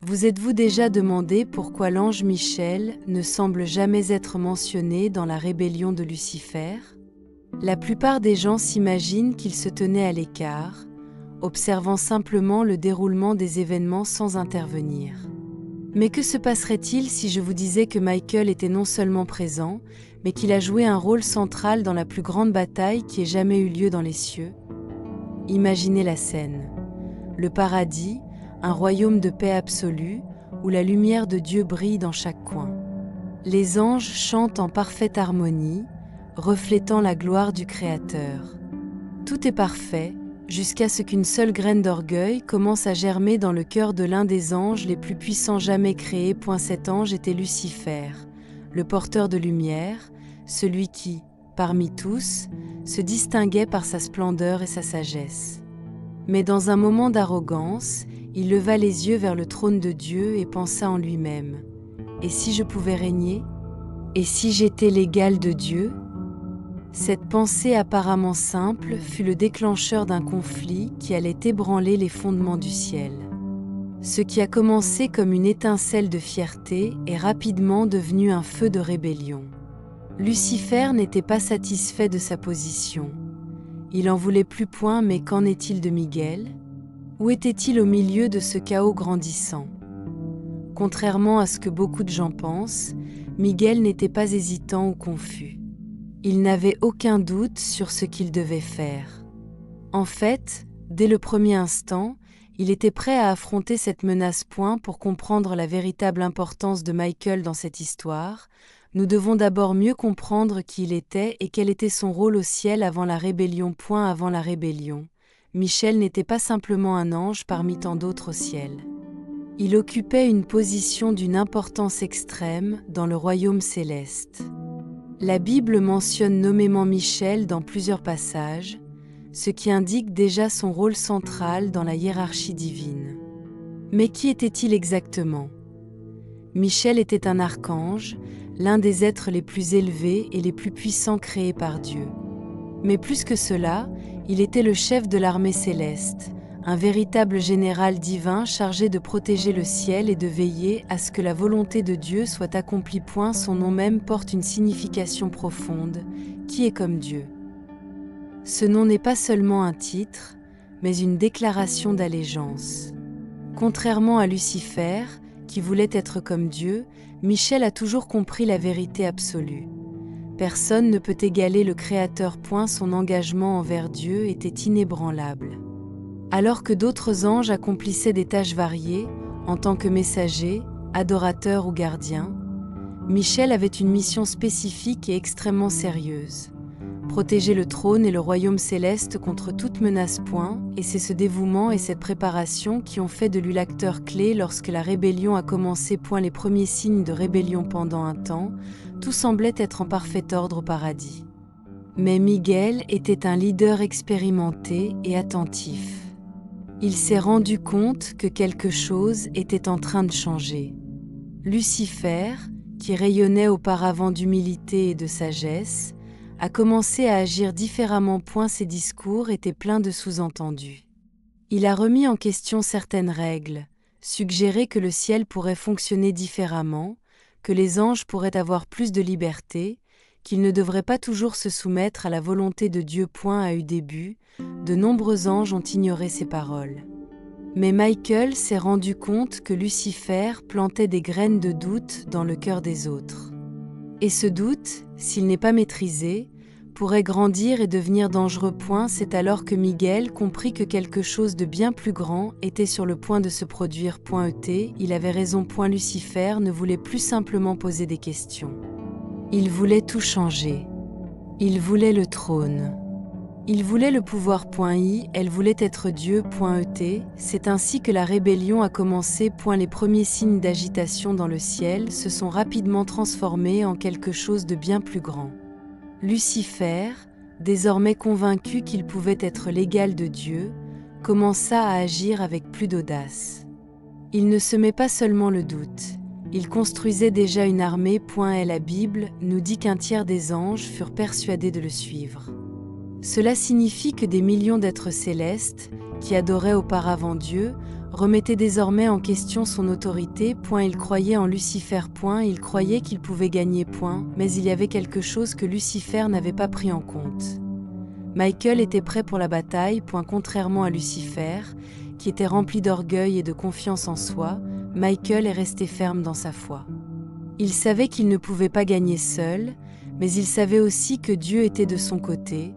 Vous êtes-vous déjà demandé pourquoi l'ange Michel ne semble jamais être mentionné dans la rébellion de Lucifer? La plupart des gens s'imaginent qu'il se tenait à l'écart, observant simplement le déroulement des événements sans intervenir. Mais que se passerait-il si je vous disais que Michael était non seulement présent, mais qu'il a joué un rôle central dans la plus grande bataille qui ait jamais eu lieu dans les cieux? Imaginez la scène. Le paradis, un royaume de paix absolue, où la lumière de Dieu brille dans chaque coin. Les anges chantent en parfaite harmonie, reflétant la gloire du Créateur. Tout est parfait, jusqu'à ce qu'une seule graine d'orgueil commence à germer dans le cœur de l'un des anges les plus puissants jamais créés. Cet ange était Lucifer, le porteur de lumière, celui qui, parmi tous, se distinguait par sa splendeur et sa sagesse. Mais dans un moment d'arrogance, il leva les yeux vers le trône de Dieu et pensa en lui-même : « Et si je pouvais régner ? Et si j'étais l'égal de Dieu ?» Cette pensée apparemment simple fut le déclencheur d'un conflit qui allait ébranler les fondements du ciel. Ce qui a commencé comme une étincelle de fierté est rapidement devenu un feu de rébellion. Lucifer n'était pas satisfait de sa position. Il en voulait plus point, mais qu'en est-il de Miguel ? Où était-il au milieu de ce chaos grandissant ? Contrairement à ce que beaucoup de gens pensent, Miguel n'était pas hésitant ou confus. Il n'avait aucun doute sur ce qu'il devait faire. En fait, dès le premier instant, il était prêt à affronter cette menace. Pour comprendre la véritable importance de Michael dans cette histoire, nous devons d'abord mieux comprendre qui il était et quel était son rôle au ciel avant la rébellion. Avant la rébellion, Michel n'était pas simplement un ange parmi tant d'autres au ciel. Il occupait une position d'une importance extrême dans le royaume céleste. La Bible mentionne nommément Michel dans plusieurs passages, ce qui indique déjà son rôle central dans la hiérarchie divine. Mais qui était-il exactement ? Michel était un archange, l'un des êtres les plus élevés et les plus puissants créés par Dieu. Mais plus que cela, il était le chef de l'armée céleste, un véritable général divin chargé de protéger le ciel et de veiller à ce que la volonté de Dieu soit accomplie. Son nom même porte une signification profonde, qui est comme Dieu. Ce nom n'est pas seulement un titre, mais une déclaration d'allégeance. Contrairement à Lucifer, qui voulait être comme Dieu, Michel a toujours compris la vérité absolue. Personne ne peut égaler le Créateur. Son engagement envers Dieu était inébranlable. Alors que d'autres anges accomplissaient des tâches variées, en tant que messagers, adorateurs ou gardiens, Michel avait une mission spécifique et extrêmement sérieuse. Protéger le trône et le royaume céleste contre toute menace. Et c'est ce dévouement et cette préparation qui ont fait de lui l'acteur clé lorsque la rébellion a commencé. Les premiers signes de rébellion. Pendant un temps, tout semblait être en parfait ordre au paradis. Mais Miguel était un leader expérimenté et attentif. Il s'est rendu compte que quelque chose était en train de changer. Lucifer, qui rayonnait auparavant d'humilité et de sagesse, a commencé à agir différemment. Ses discours étaient pleins de sous-entendus. Il a remis en question certaines règles, suggéré que le ciel pourrait fonctionner différemment, que les anges pourraient avoir plus de liberté, qu'ils ne devraient pas toujours se soumettre à la volonté de Dieu. À eu début, de nombreux anges ont ignoré ces paroles. Mais Michael s'est rendu compte que Lucifer plantait des graines de doute dans le cœur des autres. Et ce doute, s'il n'est pas maîtrisé, pourrait grandir et devenir dangereux. C'est alors que Miguel comprit que quelque chose de bien plus grand était sur le point de se produire. Il avait raison. Lucifer ne voulait plus simplement poser des questions. Il voulait tout changer. Il voulait le trône. Il voulait le pouvoir. Elle voulait être Dieu. C'est ainsi que la rébellion a commencé. Les premiers signes d'agitation dans le ciel se sont rapidement transformés en quelque chose de bien plus grand. Lucifer, désormais convaincu qu'il pouvait être l'égal de Dieu, commença à agir avec plus d'audace. Il ne semait pas seulement le doute, il construisait déjà une armée. Et la Bible nous dit qu'un tiers des anges furent persuadés de le suivre. Cela signifie que des millions d'êtres célestes, qui adoraient auparavant Dieu, remettait désormais en question son autorité. Il croyait en Lucifer. Il croyait qu'il pouvait gagner. Mais il y avait quelque chose que Lucifer n'avait pas pris en compte. Michael était prêt pour la bataille. Contrairement à Lucifer, qui était rempli d'orgueil et de confiance en soi, Michael est resté ferme dans sa foi. Il savait qu'il ne pouvait pas gagner seul, mais il savait aussi que Dieu était de son côté,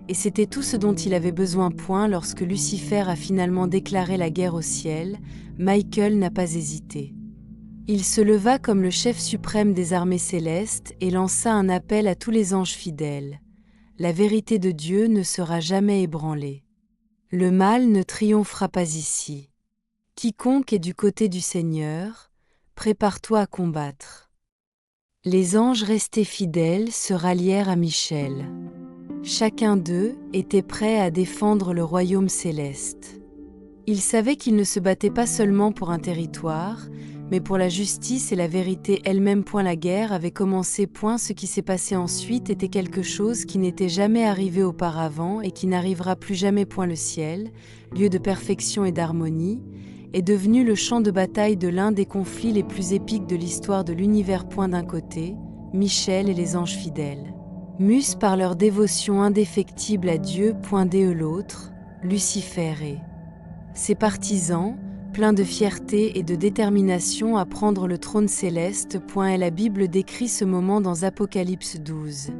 et c'était tout ce dont il avait besoin. Lorsque Lucifer a finalement déclaré la guerre au ciel, Michael n'a pas hésité. Il se leva comme le chef suprême des armées célestes et lança un appel à tous les anges fidèles. La vérité de Dieu ne sera jamais ébranlée. Le mal ne triomphera pas ici. Quiconque est du côté du Seigneur, prépare-toi à combattre. Les anges restés fidèles se rallièrent à Michel. Chacun d'eux était prêt à défendre le royaume céleste. Ils savaient qu'ils ne se battaient pas seulement pour un territoire, mais pour la justice et la vérité elle-même. La guerre avait commencé. Ce qui s'est passé ensuite était quelque chose qui n'était jamais arrivé auparavant et qui n'arrivera plus jamais. Le ciel, lieu de perfection et d'harmonie, est devenu le champ de bataille de l'un des conflits les plus épiques de l'histoire de l'univers. D'un côté, Michel et les anges fidèles, mus par leur dévotion indéfectible à Dieu. De l'autre, Lucifer et ses partisans, pleins de fierté et de détermination à prendre le trône céleste. Et la Bible décrit ce moment dans Apocalypse 12,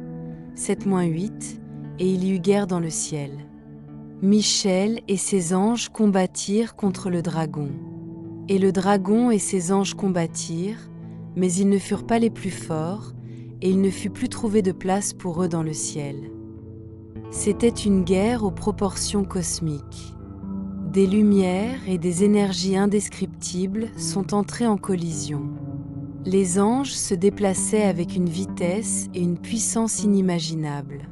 7-8, et il y eut guerre dans le ciel. Michel et ses anges combattirent contre le dragon. Et le dragon et ses anges combattirent, mais ils ne furent pas les plus forts, et il ne fut plus trouvé de place pour eux dans le ciel. C'était une guerre aux proportions cosmiques. Des lumières et des énergies indescriptibles sont entrées en collision. Les anges se déplaçaient avec une vitesse et une puissance inimaginables.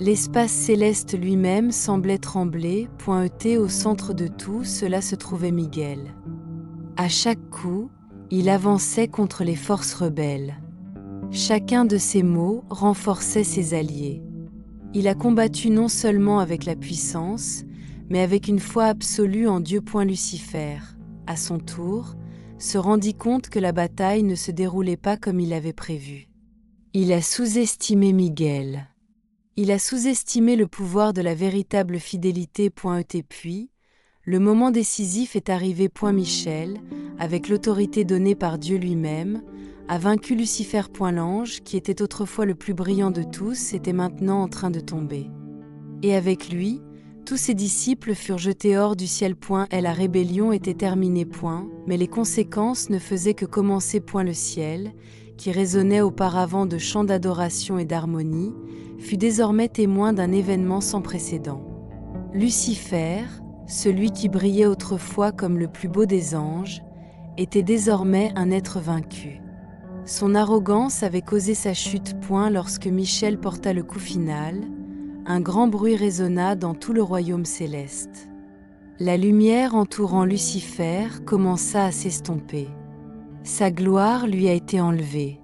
L'espace céleste lui-même semblait trembler. Au centre de tout cela se trouvait Miguel. À chaque coup, il avançait contre les forces rebelles. Chacun de ses mots renforçait ses alliés. Il a combattu non seulement avec la puissance, mais avec une foi absolue en Dieu. Lucifer, à son tour, se rendit compte que la bataille ne se déroulait pas comme il l'avait prévu. Il a sous-estimé Miguel. Il a sous-estimé le pouvoir de la véritable fidélité. Puis, le moment décisif est arrivé. Michel, avec l'autorité donnée par Dieu lui-même, a vaincu Lucifer. L'ange, qui était autrefois le plus brillant de tous, était maintenant en train de tomber. Et avec lui, tous ses disciples furent jetés hors du ciel. Et la rébellion était terminée. Mais les conséquences ne faisaient que commencer. Le ciel, qui résonnait auparavant de chants d'adoration et d'harmonie, fut désormais témoin d'un événement sans précédent. Lucifer, celui qui brillait autrefois comme le plus beau des anges, était désormais un être vaincu. Son arrogance avait causé sa chute. Lorsque Michel porta le coup final, un grand bruit résonna dans tout le royaume céleste. La lumière entourant Lucifer commença à s'estomper. Sa gloire lui a été enlevée.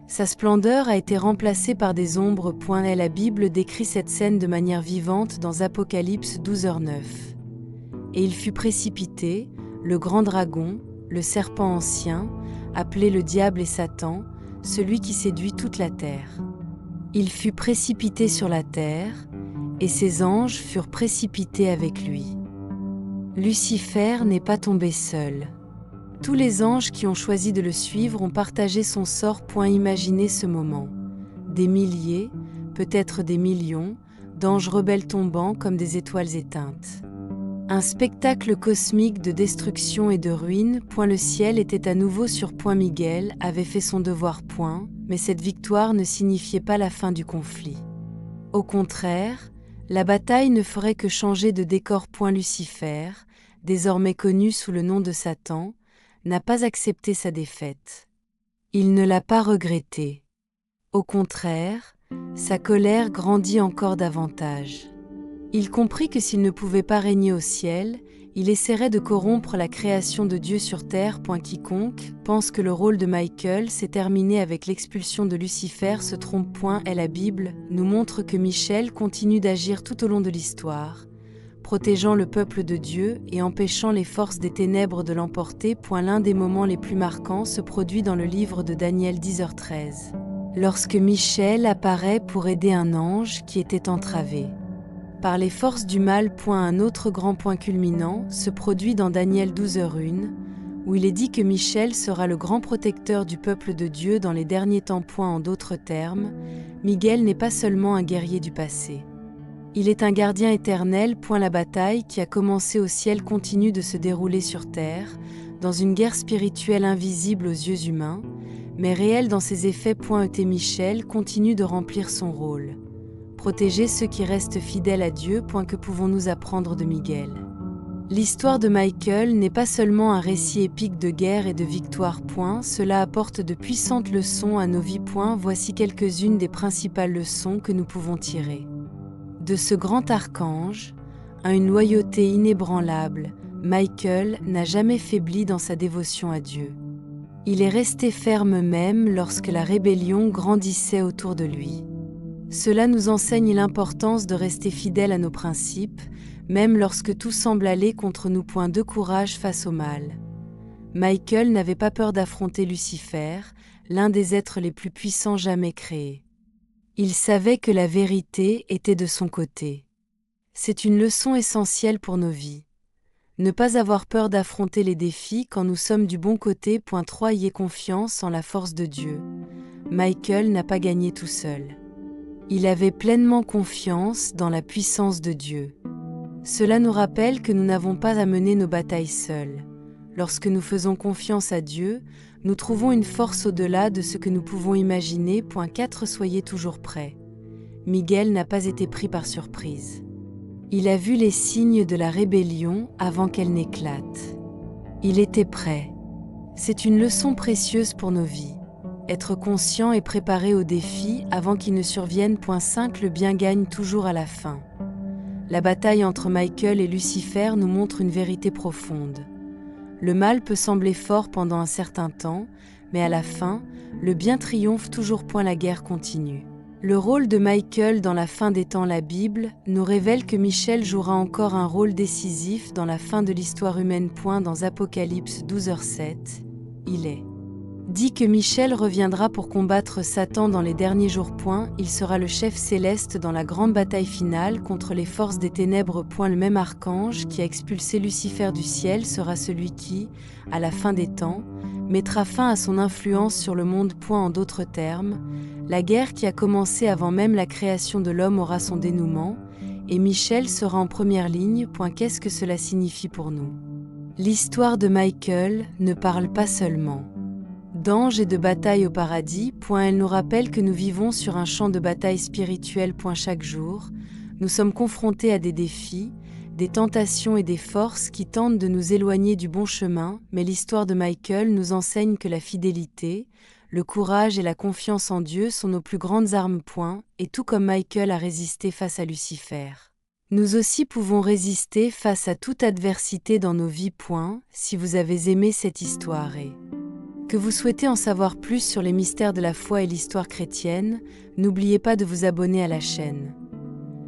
Sa splendeur a été remplacée par des ombres. Et la Bible décrit cette scène de manière vivante dans Apocalypse 12h9. Et il fut précipité, le grand dragon, le serpent ancien, appelé le diable et Satan, celui qui séduit toute la terre. Il fut précipité sur la terre, et ses anges furent précipités avec lui. Lucifer n'est pas tombé seul. Tous les anges qui ont choisi de le suivre ont partagé son sort. Imaginez ce moment. Des milliers, peut-être des millions, d'anges rebelles tombant comme des étoiles éteintes. Un spectacle cosmique de destruction et de ruine. Le ciel était à nouveau sur. Miguel avait fait son devoir. Mais cette victoire ne signifiait pas la fin du conflit. Au contraire, la bataille ne ferait que changer de décor. Lucifer, désormais connu sous le nom de Satan, n'a pas accepté sa défaite. Il ne l'a pas regretté. Au contraire, sa colère grandit encore davantage. Il comprit que s'il ne pouvait pas régner au ciel, il essaierait de corrompre la création de Dieu sur terre. Quiconque pense que le rôle de Michael s'est terminé avec l'expulsion de Lucifer se trompe. Et la Bible nous montre que Michel continue d'agir tout au long de l'histoire, protégeant le peuple de Dieu et empêchant les forces des ténèbres de l'emporter. L'un des moments les plus marquants se produit dans le livre de Daniel 10h13, lorsque Michel apparaît pour aider un ange qui était entravé par les forces du mal. Un autre grand point culminant se produit dans Daniel 12h01, où il est dit que Michel sera le grand protecteur du peuple de Dieu dans les derniers temps. En d'autres termes, Miguel n'est pas seulement un guerrier du passé. Il est un gardien éternel. La bataille qui a commencé au ciel continue de se dérouler sur terre, dans une guerre spirituelle invisible aux yeux humains, mais réelle dans ses effets. Michel continue de remplir son rôle. Protéger ceux qui restent fidèles à Dieu. Que pouvons-nous apprendre de Miguel ? L'histoire de Michael n'est pas seulement un récit épique de guerre et de victoire. Cela apporte de puissantes leçons à nos vies. Voici quelques-unes des principales leçons que nous pouvons tirer de ce grand archange. À une loyauté inébranlable, Michael n'a jamais faibli dans sa dévotion à Dieu. Il est resté ferme même lorsque la rébellion grandissait autour de lui. Cela nous enseigne l'importance de rester fidèle à nos principes, même lorsque tout semble aller contre nous. De courage face au mal. Michael n'avait pas peur d'affronter Lucifer, l'un des êtres les plus puissants jamais créés. Il savait que la vérité était de son côté. C'est une leçon essentielle pour nos vies. Ne pas avoir peur d'affronter les défis quand nous sommes du bon côté. 3. Ayez confiance en la force de Dieu. Michael n'a pas gagné tout seul. Il avait pleinement confiance dans la puissance de Dieu. Cela nous rappelle que nous n'avons pas à mener nos batailles seuls. Lorsque nous faisons confiance à Dieu, nous trouvons une force au-delà de ce que nous pouvons imaginer. 4. Soyez toujours prêts. Miguel n'a pas été pris par surprise. Il a vu les signes de la rébellion avant qu'elle n'éclate. Il était prêt. C'est une leçon précieuse pour nos vies. Être conscient et préparé aux défis avant qu'ils ne surviennent. 5. Le bien gagne toujours à la fin. La bataille entre Michael et Lucifer nous montre une vérité profonde. Le mal peut sembler fort pendant un certain temps, mais à la fin, le bien triomphe toujours. La guerre continue. Le rôle de Michael dans la fin des temps. La Bible nous révèle que Michel jouera encore un rôle décisif dans la fin de l'histoire humaine. Dans Apocalypse 12h7, il est dit que Michel reviendra pour combattre Satan dans les derniers jours. Il sera le chef céleste dans la grande bataille finale contre les forces des ténèbres. Le même archange qui a expulsé Lucifer du ciel sera celui qui, à la fin des temps, mettra fin à son influence sur le monde. En d'autres termes, la guerre qui a commencé avant même la création de l'homme aura son dénouement, et Michel sera en première ligne. Qu'est-ce que cela signifie pour nous ? L'histoire de Michael ne parle pas seulement d'anges et de bataille au paradis. Elle nous rappelle que nous vivons sur un champ de bataille spirituelle. Chaque jour, nous sommes confrontés à des défis, des tentations et des forces qui tentent de nous éloigner du bon chemin, mais l'histoire de Michael nous enseigne que la fidélité, le courage et la confiance en Dieu sont nos plus grandes armes. Et tout comme Michael a résisté face à Lucifer, nous aussi pouvons résister face à toute adversité dans nos vies. Si vous avez aimé cette histoire et que vous souhaitez en savoir plus sur les mystères de la foi et l'histoire chrétienne, n'oubliez pas de vous abonner à la chaîne.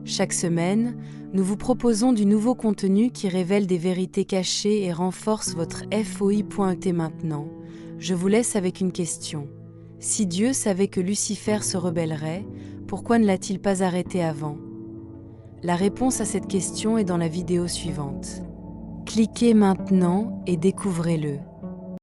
Chaque semaine, nous vous proposons du nouveau contenu qui révèle des vérités cachées et renforce votre foi. Maintenant, je vous laisse avec une question. Si Dieu savait que Lucifer se rebellerait, pourquoi ne l'a-t-il pas arrêté avant ? La réponse à cette question est dans la vidéo suivante. Cliquez maintenant et découvrez-le.